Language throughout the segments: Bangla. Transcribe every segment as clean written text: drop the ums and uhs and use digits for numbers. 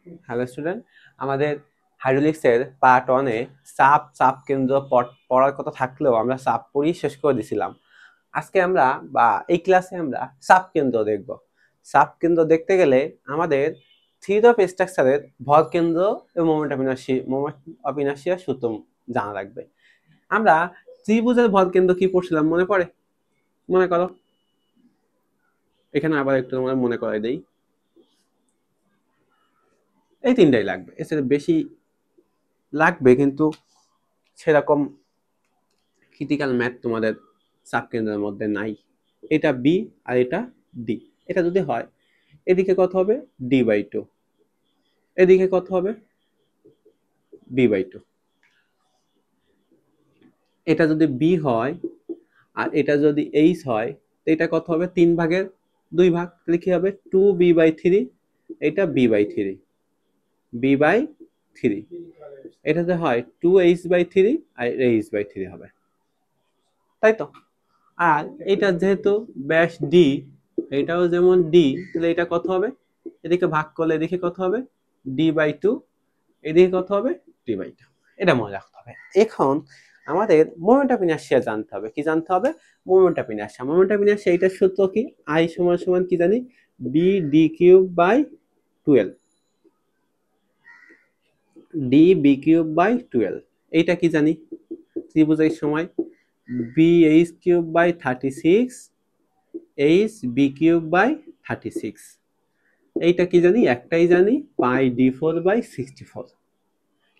হ্যালো স্টুডেন্ট, আমাদের হাইড্রোলিক্সের পার্ট 1-এ চাপ কেন্দ্র পড়ার কথা থাকলেও আমরা চাপ পড়ি শেষ করে দিছিলাম। আজকে আমরা এই ক্লাসে আমরা চাপ কেন্দ্র দেখব। চাপ কেন্দ্র দেখতে গেলে আমাদের থিওরি অফ স্ট্রাকচারের ভর কেন্দ্র এবং মোমেন্ট অফ ইনার্শিয়ার সূত্র জানা লাগবে। আমরা ত্রিভুজের ভর কেন্দ্র কি পড়ছিলাম মনে পড়ে? মনে করো, এখানে আবার একটু তোমাদের মনে করাই দেই। এই তিনটাই লাগবে, এর সাথে বেশি লাগবে কিন্তু সেরকম ক্রিটিক্যাল ম্যাথ তোমাদের সাব কেন্দ্রের মধ্যে নাই। এটা বি আর এটা ডি। এটা যদি হয় এদিকে কত হবে? d/2। এদিকে কত হবে? b/2। এটা যদি বি হয় আর এটা যদি এইচ হয়, এটা কত হবে? 3/2 তাহলে কি হবে? 2b/3। এটা b/3, b/3। এটাতে হয় 2h/3 আর h/3 হবে, তাই তো? আর এটা যেহেতু ব্যাস ডি, এটাও যেমন ডি, তাহলে এটা কত হবে? এদিকে ভাগ করলে এদিকে কত হবে? d/2। এদিকে কত হবে? d/2। এটা মনে রাখতে হবে। এখন আমাদের মোমেন্ট অফ ইনার্শিয়া জানতে হবে। কি জানতে হবে? Moment of inertia. Moment of inertia এটার সূত্র কি? I সমান সমান কি জানি? b/d³/12। d/b³/12। এইটা কি জানি? ত্রিভুজের সময় bh³/36, hb³/36। এইটা কি জানি? একটাই জানি, πd4/64।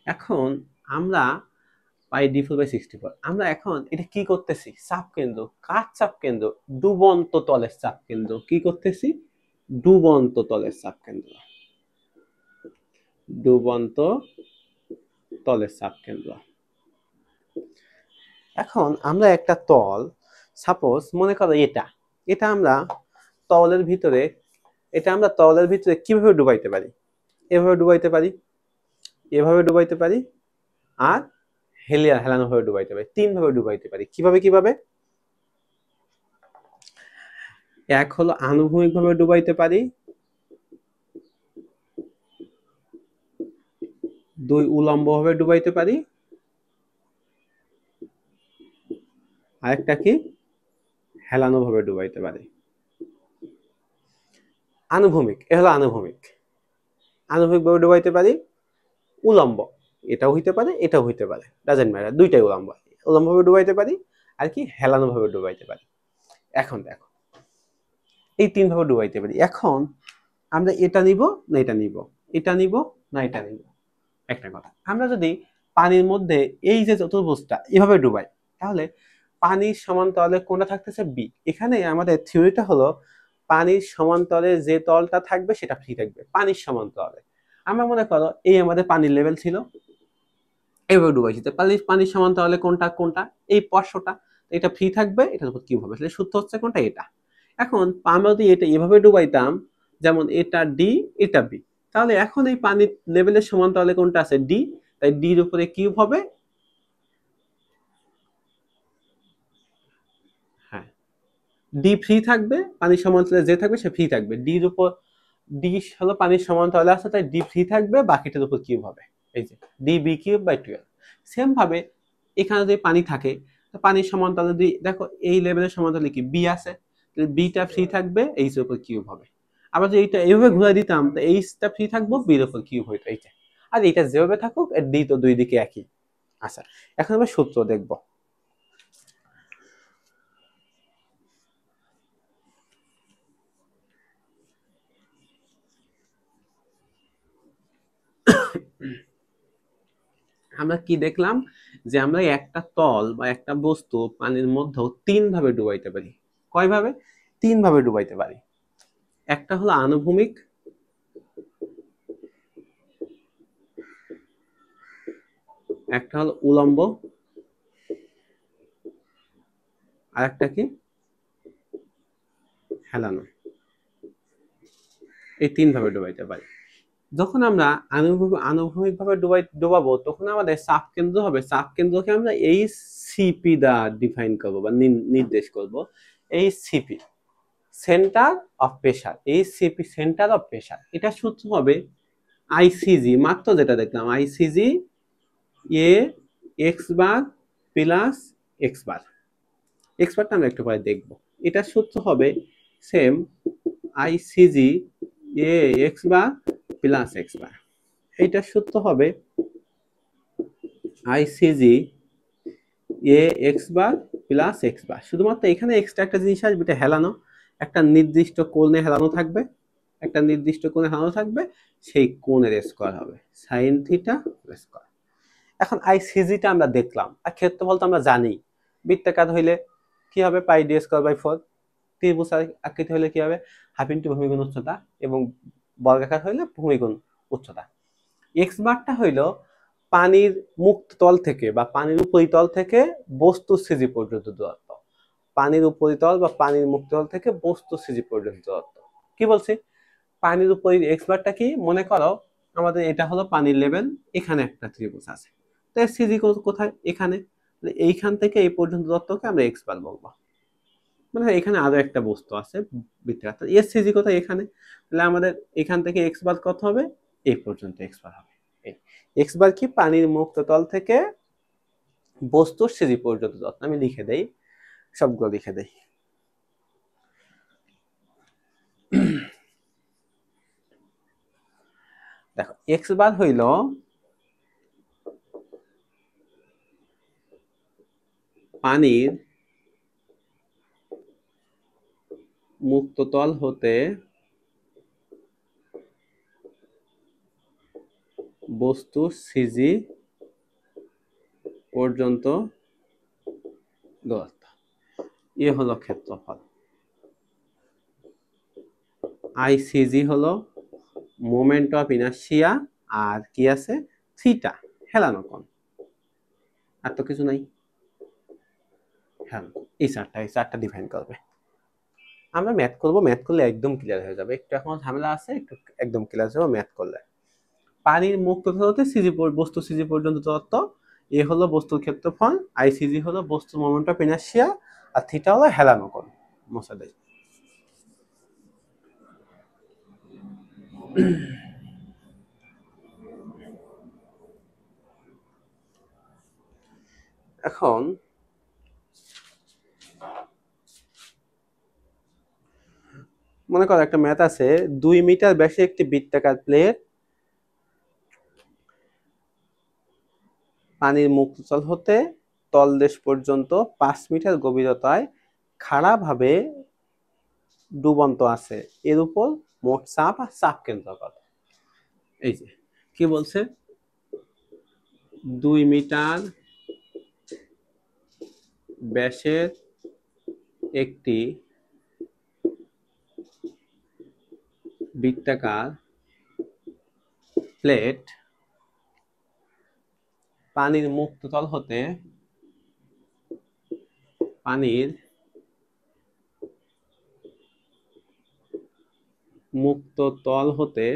এখন আমরা πd4/64, আমরা এখন এটা কি করতেছি? চাপ কেন্দ্র। কার চাপ কেন্দ্র? ডুবন্ত তলের চাপ কেন্দ্র। কি করতেছি? ডুবন্ত তলের চাপ কেন্দ্র। ডুবন্ত তলের চাপ কেন্দ্র। এখন আমরা একটা তল, সাপোজ মনে করো এটা আমরা তলের ভিতরে, কিভাবে ডুবাইতে পারি? এভাবে ডুবাইতে পারি, এভাবে ডুবাইতে পারি, আর হেলানো ভাবে ডুবাইতে পারি। 3 ভাবে ডুবাইতে পারি। কিভাবে? এক হলো আনুভূমিক ভাবে ডুবাইতে পারি, 2 উলম্ব ভাবে ডুবাইতে পারি, আরেকটা কি? হেলানো ভাবে ডুবাইতে পারি। আনুভূমিক, এ হলো আনুভূমিক ভাবে ডুবাইতে পারি। উলম্ব, এটাও হইতে পারে, এটাও হইতে পারে, ডাজেন্ট ম্যাটার, দুইটাই উলম্ব ভাবে ডুবাইতে পারি, আর কি হেলানো ভাবে ডুবাইতে পারি। এখন দেখো, এই 3 ভাবে ডুবাইতে পারি। এখন আমরা এটা নিব না এটা নিব, এটা নিব না এটা নিব। একটা কথা, আমরা যদি পানির মধ্যে এই যে চতুর্ভুজটা এভাবে ডুবাই, তাহলে পানির সমান্তরালে কোনটা থাকতেছে? বি। এখানে আমাদের থিওরিটা হলো পানির সমান্তরালে যে তলটা থাকবে সেটা ফ্রি থাকবে পানির সমান্তরালে। আমরা মনে করো এই আমাদের পানির লেভেল ছিল, এইভাবে ডুবাইছি, পানির সমান্তরালে কোনটা? এই পার্শ্বটা। এটা ফ্রি থাকবে, এটার উপর কিউব হবে। তাহলে সূত্র হচ্ছে কোনটা? এটা। এখন আমরা যদি এটা এভাবে ডুবাইতাম, যেমন এটা ডি, এটা বি, তাহলে এখন এই পানির লেভেলের সমান্তরালে কোনটা আছে? ডি। তাই ডির উপরে কিউব হবে। হ্যাঁ, ডি ফ্রি থাকবে, পানির সমান্তরালে যে থাকবে সে ফ্রি থাকবে। ডির উপর ডি হলো পানির সমান্তরালে আছে, তাই ডি ফ্রি থাকবে, বাকিটার উপর কিউব হবে। এই যে d/b³/12। সেম ভাবে এখানে যদি পানি থাকে, পানির সমান্তরালে যদি দেখো এই লেভেলের সমান্তরালে কি বি আছে, বিটা ফ্রি থাকবে, এইচ এর উপর কিউব হবে। আবার যদি এইটা এইভাবে ঘুরে দিতাম, তো এইচটা ফ্রি থাকবো, বির উপর কিউব হইতো। এইটা আর এইটা যেভাবে থাকুক, ডি তো দুই দিকে একই। আচ্ছা, এখন আমরা সূত্র দেখব। আমরা কি দেখলাম? যে আমরা একটা তল বা একটা বস্তু পানির মধ্যে 3 ভাবে ডুবাইতে পারি। কয় ভাবে? 3 ভাবে ডুবাইতে পারি। একটা হলো আনুভূমিক, একটা হলো উলম্ব, আর একটা কি? হেলানো। এই 3 ভাবে ডুবাইতে পারি। যখন আমরা আনুভূমিক ভাবে ডুবাবো, তখন আমাদের চাপ কেন্দ্র হবে। চাপ কেন্দ্রকে আমরা এই সিপি দ্বারা ডিফাইন করব বা নির্দেশ করব। এই সিপি, সেন্টার অফ প্রেসার। এই সিপি সেন্টার অফ প্রেসার, এটা সূত্র হবে আইসিজি মাত্র যেটা দেখলাম, আইসিজি এ X bar plus X bar, x বারটা আমরা একটু পরে দেখবো। এটার সূত্র হবে সেম আইসিজি এ এক্স বার প্লাস এক্স বার, এইটার সূত্র হবে আইসিজি এ এক্স বার প্লাস এক্স বার। শুধুমাত্র এখানে এক্সট্রা একটা জিনিস আসবে, এটা হেলানো, একটা নির্দিষ্ট কোণে হেলানো থাকবে, একটা নির্দিষ্ট কোণে হেলানো থাকবে, সেই কোণের স্কয়ার হবে সাইন থিটা স্কয়ার। এখন আইসিজিটা আমরা দেখলাম, আর ক্ষেত্রফল তো আমরা জানি, বৃত্তাকার হইলে কি হবে পাই ডি স্কয়ার বাই 4, ত্রিভুজ আকৃতি হলে কি হবে হাফ ইন্টু ভূমিগুণ উচ্চতা, এবং বর্গাকার হইলে ভূমিগুণ উচ্চতা। এক্স বারটা হইল পানির মুক্ত তল থেকে বা পানির উপরিতল থেকে বস্তু সিজি পর্যন্ত দূরত্ব, পানির উপরিতল বা পানির মুক্ত তল থেকে বস্তু সিজি পর্যন্ত দূরত্ব। কি বলছি, পানির উপরি এক্স বারটা কি, মনে করো আমাদের এটা হলো পানির লেভেল, এখানে একটা ত্রিভুজ আছে, তো সিজি কোথায়, এখানে, এইখান থেকে এই পর্যন্ত দূরত্বকে আমরা এক্স বার বলবো। মানে এখানে আরো একটা বস্তু আছে বৃত্তাকার, এর সিজি কোথায়, এখানে, তাহলে আমাদের এখান থেকে এক্স বার কত হবে, এই পর্যন্ত এক্স বার হবে। এক্স বার কি পানির মুক্ত তল থেকে বস্তুর সিজি পর্যন্ত দূরত্ব। আমি লিখে দেই, সবগুলো লিখে দেই। দেখো এক্স বার হইল পানির মুক্ত তল হতে বস্তুর সিজি পর্যন্ত দূরত্ব, এ হলো ক্ষেত্রফল। আইসিজি হলো মোমেন্ট অফ ইনার্শিয়া, আর কি আছে থিটা হেলানো কোণ, আর তো কিছু নাই। হ্যাঁ, এই চারটা ডিফাইন করবে। আমরা ম্যাথ করবো, ম্যাথ করলে একদম ক্লিয়ার হয়ে যাবে, একটু এখন ঝামেলা আছে, একটু একদম ক্লিয়ার হবে ম্যাথ করলে। পানির মুক্ত তল হতে সিজি বস্তু সিজি পর্যন্ত দূরত্ব, এ হলো বস্তুর ক্ষেত্রফল, আইসিজি হলো বস্তুর মোমেন্ট অফ ইনার্শিয়া, আর থিটা হলো হেলানো কোণ। মোছা দেয়। এখন মনে করো একটা ম্যাথ আছে, 2 মিটার ব্যাসে একটি বৃত্তাকার প্লেট পানির মুক্ততল হতে তলদেশ পর্যন্ত 5 মিটার গভীরতায় খাড়াভাবে ডুবন্ত আছে, এর উপর মোট চাপ আর চাপ কেন্দ্র কত। এই যে কি বলছে, 2 মিটার ব্যাসের একটি বৃত্তাকার প্লেট পানির মুক্ততল হতে মুক্ততল হতে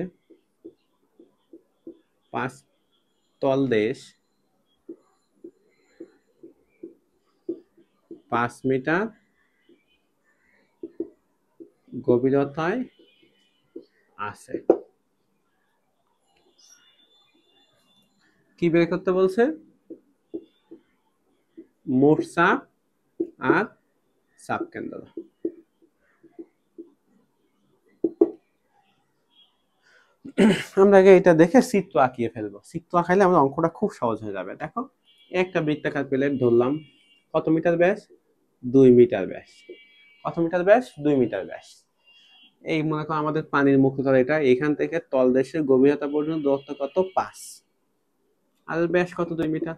5 তলদেশ 5 মিটার গভীরতায় আছে। কি বের করতে বলছে, মোট চাপ আর চাপ কেন্দ্র। আমরা আগে এটা দেখে চিত্র আঁকিয়ে ফেলবো, চিত্র আঁকাইলে আমাদের অঙ্কটা খুব সহজ হয়ে যাবে। দেখো একটা বৃত্তাকার প্লেট ধরলাম, কত মিটার ব্যাস, 2 মিটার ব্যাস, কত মিটার ব্যাস, 2 মিটার ব্যাস। এই মনে করো আমাদের পানির মুক্ততল এটা, এখান থেকে তলদেশের গভীরতা পর্যন্ত দূরত্ব কত 5, আর ব্যাস কত 2 মিটার।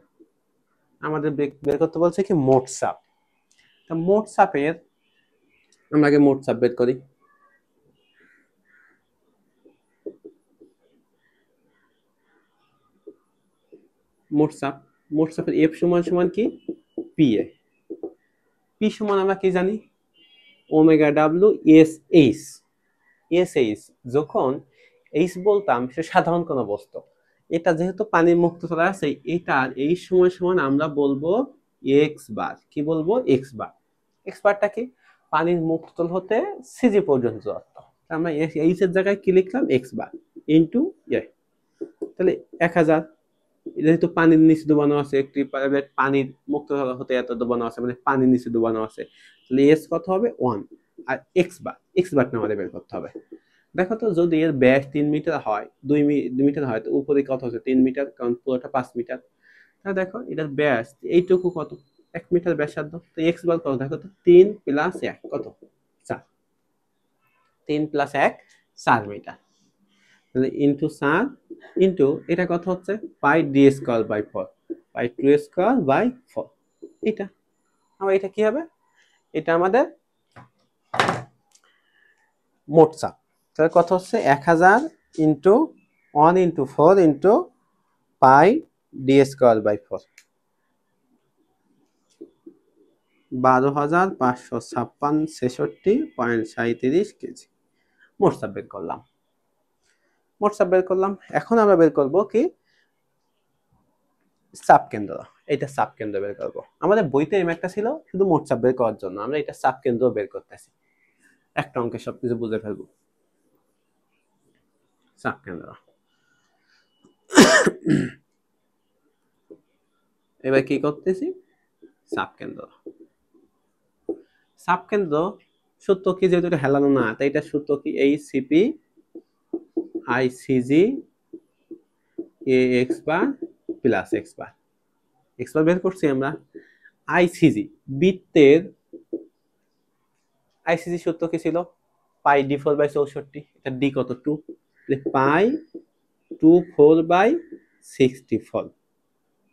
আমাদের বের করতে বলছে কি মোট চাপ, তা মোট চাপের আমরা আগে মোট চাপ বের করি। মোট চাপের এফ সমান সমান কি পি এ, পি সমান আমরা কি জানি omega W S H, S H, যখন এইচ বলতাম সে সাধারণ কোনো বস্তু, এটা যেহেতু পানির মুক্ততল আছে, এটার এই সময় সমান আমরা বলবো এক্স বার। কি বলবো, এক্স বার। এক্স বারটা কি পানির মুক্ততল হতে সিজি পর্যন্ত দূরত্ব, আমরা এইচ এর জায়গায় কি লিখলাম, এক্স বার ইন্টু এ। তাহলে 1000, যেহেতু পানির নিচে ডুবানো আছে, একটি পানির মুক্ত হতে এত ডুবানো আছে, মানে পানির নিচে ডুবানো আছে, তাহলে এস কত হবে 1। আর এক্স বারটা আমাদের বের করতে হবে। দেখো তো, যদি এর ব্যাস 3 মিটার হয়, 2 মিটার হয়, তো উপরে কত হচ্ছে 3 মিটার, কারণ পুরোটা 5 মিটার। তাহলে দেখো এটার ব্যাস এইটুকু কত, 1 মিটার ব্যাসার্ধ। তো এক্স বার কত, দেখো তো 3 + 1 কত, 4। 3 + 1 4 মিটার। তাহলে ইন্টু 4 ইন্টু এটা কত হচ্ছে pi D square by 4, pi 2 square by 4। এটা আবার এটা কি হবে, এটা আমাদের মোট চাপ। তাহলে কত হচ্ছে 1000 into 1 into 4 into pi D square by 4, 12,556.37 KG মোট চাপ বের করলাম। মোট চাপ বের করলাম। এখন আমরা বের করব কি চাপ কেন্দ্র। এটা চাপ কেন্দ্র বের করব। আমাদের বইতে এম একটা ছিল শুধু মোট চাপ বের করার জন্য, আমরা এটা চাপ কেন্দ্র বের করতেছি। একটা অঙ্কে সবকিছু বুঝে ফেলবো। চাপ কেন্দ্র, এবার কি করতেছি, চাপ কেন্দ্র। চাপ কেন্দ্র সূত্র কি, যেহেতু এটা হেলানো না, তাই এটা সূত্র কি, এই CP I CG A X bar plus X bar. X bar বের করছি আমরা। আইসিজি বৃত্তের আইসিজি সূত্র কি ছিল, পাই ডি 4/64। এটা ডি কত 2, পাই 24/64।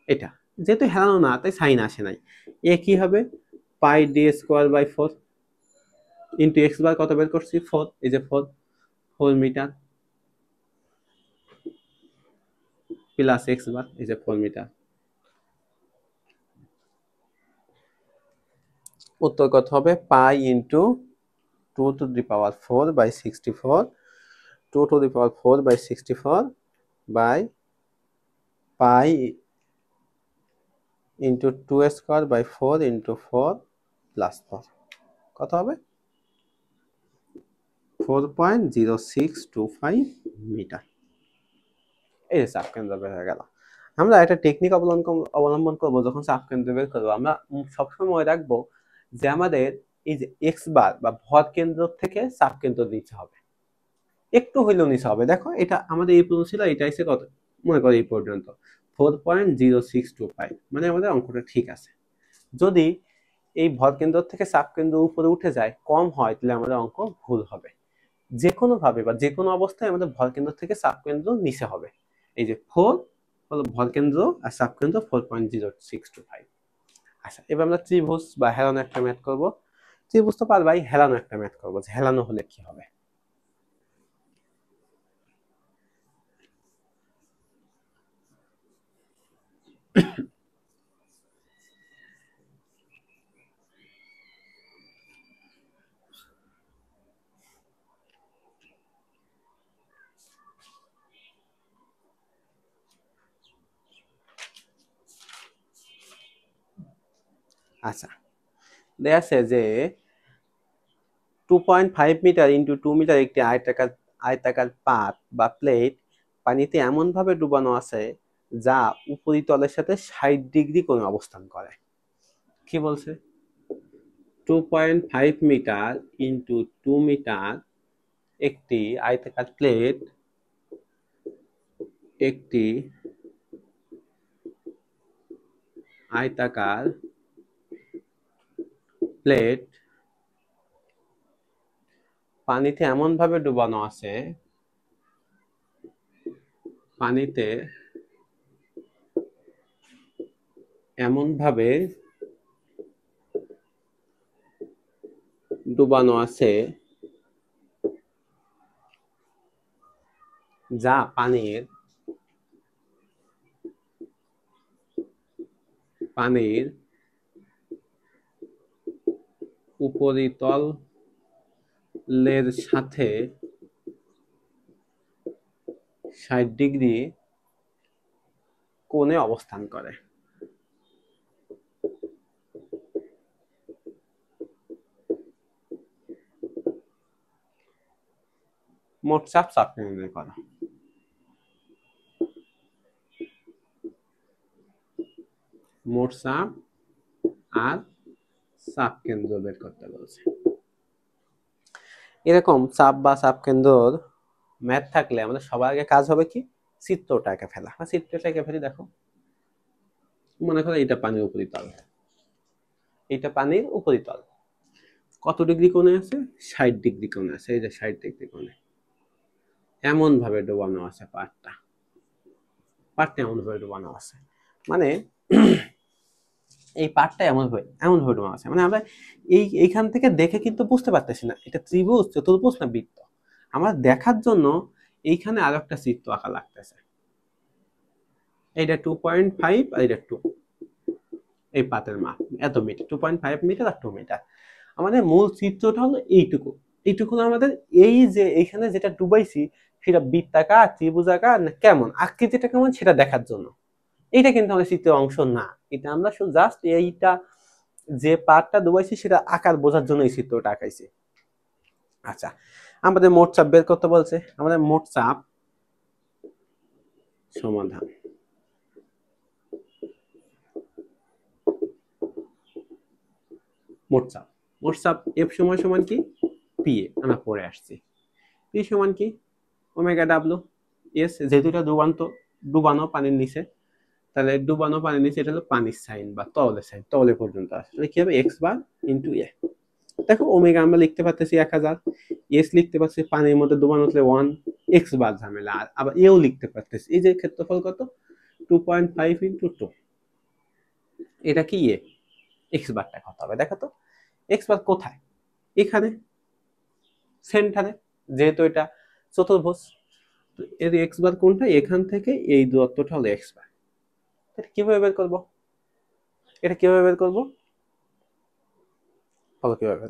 এটা যেহেতু হেলানো না, তাই সাইন আসে নাই। এ কি হবে, pi D square by 4 into X bar কত বের করছি 4, এই যে 4 মিটার প্লাস এক্স বার, এই যে 4 মিটার। উত্তর কত হবে, pi into 2^4/64, 2^4/64 by pi into 2 square by 4 into 4 plus 4 কত হবে 4.0625 মিটার। এই যে চাপ কেন্দ্র বের হয়ে গেল। আমরা একটা টেকনিক অবলম্বন করবো যখন চাপ কেন্দ্র বের করবো। আমরা সবসময় মনে রাখবো যে আমাদের এই যে এক্স বার বা ভর কেন্দ্র থেকে চাপ কেন্দ্র নিতে হবে, একটু হইলেও নিতে হবে। দেখো এটা আমাদের এই পর্যন্ত ছিল, এটা এসে কত, মনে করো এই পর্যন্ত 4.0625, মানে আমাদের অঙ্কটা ঠিক আছে। যদি এই ভর কেন্দ্র থেকে চাপ কেন্দ্র উপরে উঠে যায়, কম হয়, তাহলে আমাদের অঙ্ক ভুল হবে। যে কোনো ভাবে বা যে কোনো অবস্থায় আমাদের ভর কেন্দ্র থেকে চাপ কেন্দ্র নিচে হবে। এই যে 4 হলো ভর কেন্দ্র আর চাপ কেন্দ্র 4.0625। আচ্ছা, এবার আমরা ত্রিভুজ বা হেলানো একটা ম্যাথ করব। ত্রিভুজ তো পারবাই, হেলানো একটা ম্যাথ করবো, হেলানো হলে কি হবে। আচ্ছা, দেখা আছে যে 2.5 মিটার ইন্টু 2 মিটার একটি আয়তাকার পাত বা প্লেট পানিতে এমন ভাবে ডুবানো আছে যা উপরিতলের সাথে 60 ডিগ্রি কোণে অবস্থান করে। কি বলছে, 2.5 মিটার ইন্টু 2 মিটার একটি আয়তাকার প্লেট, একটি আয়তাকার প্লেট পানিতে এমন ভাবে ডুবানো আছে, পানিতে এমন ভাবে ডুবানো আছে যা পানির উপরিতলের সাথে 60 ডিগ্রি কোণে অবস্থান করে। মোট চাপ নির্ণয় করা। মোট চাপ আর চাপ কেন্দ্র বের করতে বলছে। এরকম চাপ বা চাপ কেন্দ্রর ম্যাথ থাকলে আমাদের সবার আগে কাজ হবে কি, চিত্রটা এঁকে ফেলা। চিত্রটা এঁকে ফেলি। দেখো, মনে করো এটা পানির উপরিতল, এটা পানির উপরিতল কত ডিগ্রি কোণে আছে, 60 ডিগ্রি কোণে আছে। এই যে 60 ডিগ্রি কোণে এমন ভাবে ডোবানো আছে পাটটা এমন ভাবে ডোবানো আছে, মানে এই পাটটা এমন ভাবে ডোবানো আছে, মানে আমরা এইখান থেকে দেখে কিন্তু বুঝতে পারতেছি না এটা ত্রিভুজ, চতুর্ভুজ না বৃত্ত। আমরা দেখার জন্য এইখানে আরো একটা চিত্র আঁকা লাগতেছে। এইটা 2.5 আর এটা 2, এই পাতের মাপ এত মিটার, 2.5 মিটার আর 2 মিটার। আমাদের মূল চিত্রটা হলো এইটুকু আমাদের এই যে এইখানে যেটা ডুবাইছি সেটা বৃত্তাকার, ত্রিভুজাকার না কেমন, আকৃতিটা কেমন সেটা দেখার জন্য। এটা কিন্তু আমাদের চিত্রের অংশ না, এটা আমরা শুধু জাস্ট এইটা যে পার্টটা ডুবাইছি সেটা আকার বোঝার জন্য এই চিত্রটা আঁকাইছি। আচ্ছা, আমাদের মোট চাপ বের করতে বলছে। আমাদের মোট চাপ সমাধান, মোট চাপ এফ সমান কি, পি এ আমরা পড়ে আসছি। পি সমান কি, ওমেগা ডাব্লিউ এস, যেহেতু এটা ডুবানো পানির নিচে, তাহলে ডুবানো পানির নিচে এটা হলো পানির সাইন বা তরলের সাইন, তরলে পর্যন্ত আসলে কি হবে, এক্স বার ইন্টু এ। দেখো ওমেগা আমরা লিখতে পারতেছি 1000, এস লিখতে পারছি পানির মধ্যে ডুবানো হলে 1, এক্স বার ঝামেলা, আর আবার এও লিখতে পারতেছি। এই যে ক্ষেত্রফল কত, 2.5 ইন্টু 2, এটা কি এ, এক্স বারটা কত হবে দেখো তো। এক্স বার কোথায়, এখানে সেন্টারে, যেহেতু এটা চতুর্ভুজ, এর এক্স বার কোনটা, এখান থেকে এই দূরত্বটা হলো এক্স বার। এটা কিভাবে বের করব, বলো কিভাবে বের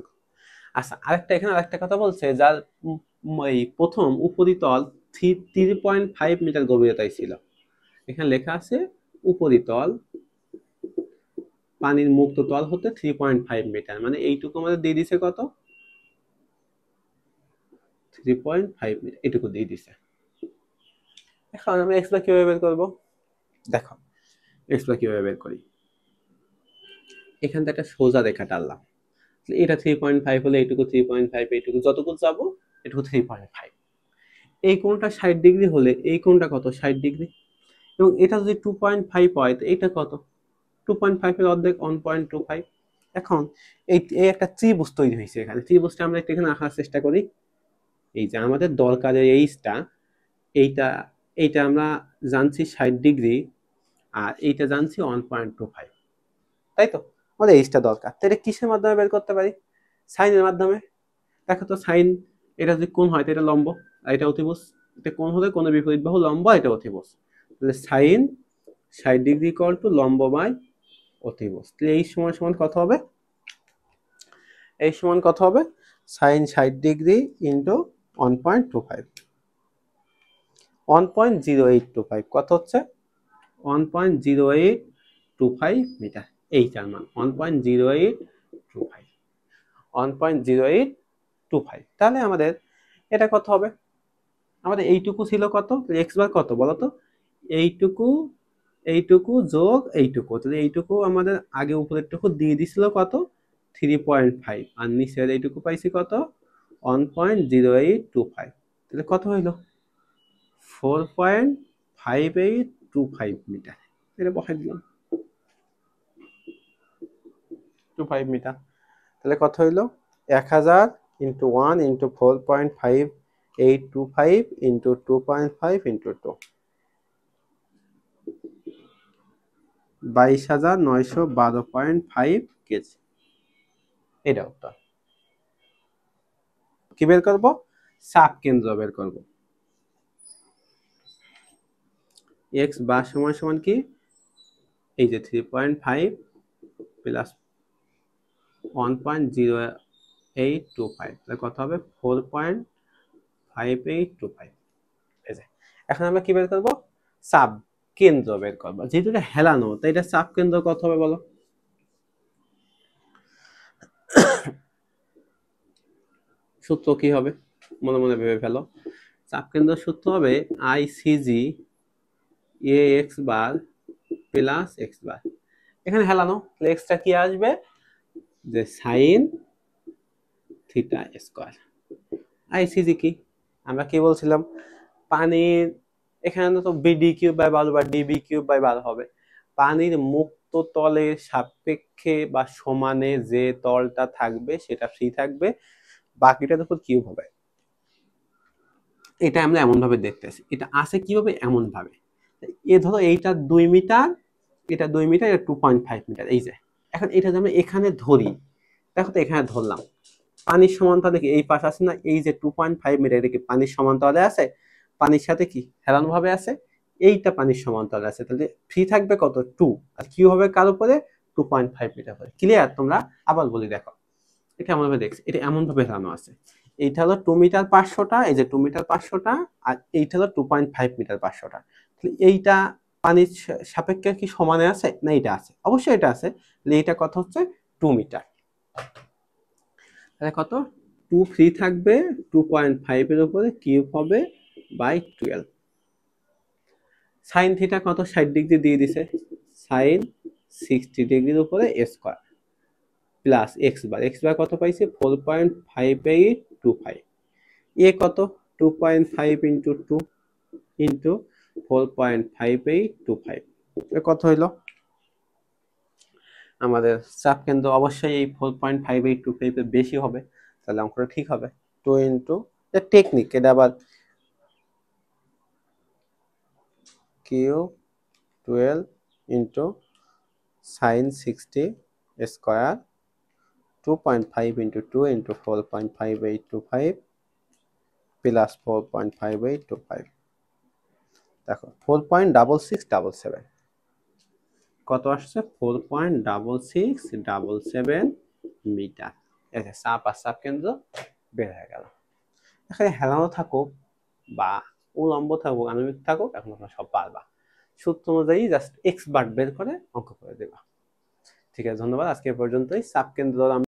করবো। আচ্ছা, এখানে আরেকটা কথা বলছে, যার এই প্রথম উপরিতল 3.5 মিটার গভীরতায় ছিল। এখানে লেখা আছে উপরিতল পানির মুক্ত তল হতে 3.5 মিটার, মানে এইটুকু আমাদের দিয়ে দিছে কত, 3.5 মিটার, এটুকু দিয়ে দিছে। এখন আমরা এক্স বার কিভাবে বের করবো, দেখো এক্স বার কিভাবে বের করি। এখান থেকে একটা সোজা রেখা টানলাম, এটা 3.5 হলে এইটুকু 3.5, এইটুকু যতটুকু যাবো এটুকু 3.5। এই কোণটা 60 ডিগ্রি হলে এই কোণটা কত, 60 ডিগ্রি, এবং এটা যদি 2.5 হয় তো এটা কত, 2.5 এর অর্ধেক 1.25। এখন এই একটা ত্রিভুজ তৈরি হয়েছে এখানে। ত্রিভুজটা আমরা একটু এখানে আঁকার চেষ্টা করি। এই যে আমাদের দরকারের এইটা এইটা আমরা জানছি 60 ডিগ্রি, আর এইটা জানছি 1.25, তাই তো। আমাদের এইটা দরকার, তো এটা কিসের মাধ্যমে বের করতে পারি, সাইনের মাধ্যমে। দেখো তো সাইন, এটা যদি কোণ হয় এটা লম্ব আর এটা অতিভুজ, এটা কোণ হলে কোণের বিপরীত বাহু লম্ব, এটা অতিভুজ, তাহলে সাইন 60 ডিগ্রি ইকুয়াল টু লম্ব বাই অতিভুজ। তাহলে এই সমান কত হবে, সাইন 60 ডিগ্রি ইন্টু 1.25, 1.0825 কত হচ্ছে, 1.0825 মিটার। এইটার মান 1.0825। তাহলে আমাদের এটা কত হবে, আমাদের এইটুকু ছিল কত, এক্স বার কত বলতো, এইটুকু যোগ এইটুকু, তাহলে এইটুকু আমাদের আগে উপরেরটুকু দিয়ে দিছিল কত, 3.5, আর নিচের এইটুকু পাইছি কত, 1.0825। তাহলে কত হইল, 4.5825 মিটার। এটা বসাই দিলাম 25 মিটার। তাহলে কত হইলো, 1000 into 1 into 4.5825 into 2.5 into 2, 22,912.5 KG. এটা উত্তর। কি বের করব, চাপ কেন্দ্র বের করব। এক্স বার সমান কি, এই যে 3.5 প্লাস 1.0825, তাহলে কত হবে 4.5825। এই যে এখন আমরা কি বের করব, চাপ কেন্দ্র বের করব। যেহেতু এটা হেলানো, তাই এটা চাপ কেন্দ্র কত হবে বলো, সূত্র কি হবে, মনে মনে ভেবে ফেলো। চাপ কেন্দ্র সূত্র হবে আইসিজি এ এক্স বার প্লাস এক্স বার। এখানে হেলানো, তাহলে এক্সট্রা কি আসবে, যে সাইন থিটা স্কয়ার। আইসিজি কি, আমরা কি বলছিলাম, পানির এখানে তো বিডি কিউব বাই 12 বা ডিবি কিউব বাই 12 হবে। পানির মুক্ত তলের সাপেক্ষে বা সমানে যে তলটা থাকবে সেটা ফ্রি থাকবে, বাকিটার উপর কিউব হবে। এটা আমরা এমন ভাবে দেখতেছি, এটা আছে কিভাবে, এমন ভাবে এ ধরো এইটা 2 মিটার, এটা 2 মিটার, এটা 2.5 মিটার, এই যে এখন এটা যদি আমরা এখানে ধরি, দেখো তো এখানে ধরলাম, পানির সমান্তরালে কি এই পাশ আছে না, এই যে 2.5 মিটার, এটা কি পানির সমান্তরালে আছে, পানির সাথে কি হেলানো ভাবে আছে, এইটা পানির সমান্তরালে আছে, তাহলে ফ্রি থাকবে কত 2, আর কিউ হবে কার উপরে 2.5 মিটার পরে। ক্লিয়ার? তোমরা আবার বলি দেখো, এটা এমন ভাবে দেখছি, এটা এমন ভাবে হেলানো আছে, এইটা হলো 2 মিটার 500টা, এই যে 2 মিটার 500টা, আর এইটা হলো 2.5 মিটার 500টা, তাহলে এইটা পানির সাপেক্ষে কি সমানে আছে না, এটা আছে, অবশ্যই এটা আছে, তাহলে এইটা কত হচ্ছে 2 মিটার, তাহলে কত 2 ফ্রি থাকবে, 2.5 এর উপরে কিউব হবে বাই 12। সাইন থিটা কত 60 ডিগ্রি দিয়ে দিছে, সাইন 60 ডিগ্রির উপরে স্কয়ার প্লাস এক্স বার কত পাইছে 4.5825, এ কত 2.5 ইন্টু 2 ইন্টু 4.5825, কত হইল, আমাদের চাপ কেন্দ্র অবশ্যই এই 4.5825 এর বেশি হবে, তাহলে অঙ্কটা ঠিক হবে। 2 ইন্টু টেকনিক, এটা আবার cube 12 into sign 60 square 2.5 into 2 into 4.5825 plus 4.5825, দেখো 4.6677, কত আসছে 4.6677 মিটার। এই যে চাপ আর চাপ কেন্দ্র বের হয়ে গেল। এখানে হেলানো থাকুক বা উলম্ব থাকুক আণবিক থাকুক, এখন তোমরা সব পারবা, সূত্র অনুযায়ী জাস্ট এক্স বার বের করে অঙ্ক করে দেবা। ঠিক আছে, ধন্যবাদ, আজকে পর্যন্তই। চাপ কেন্দ্র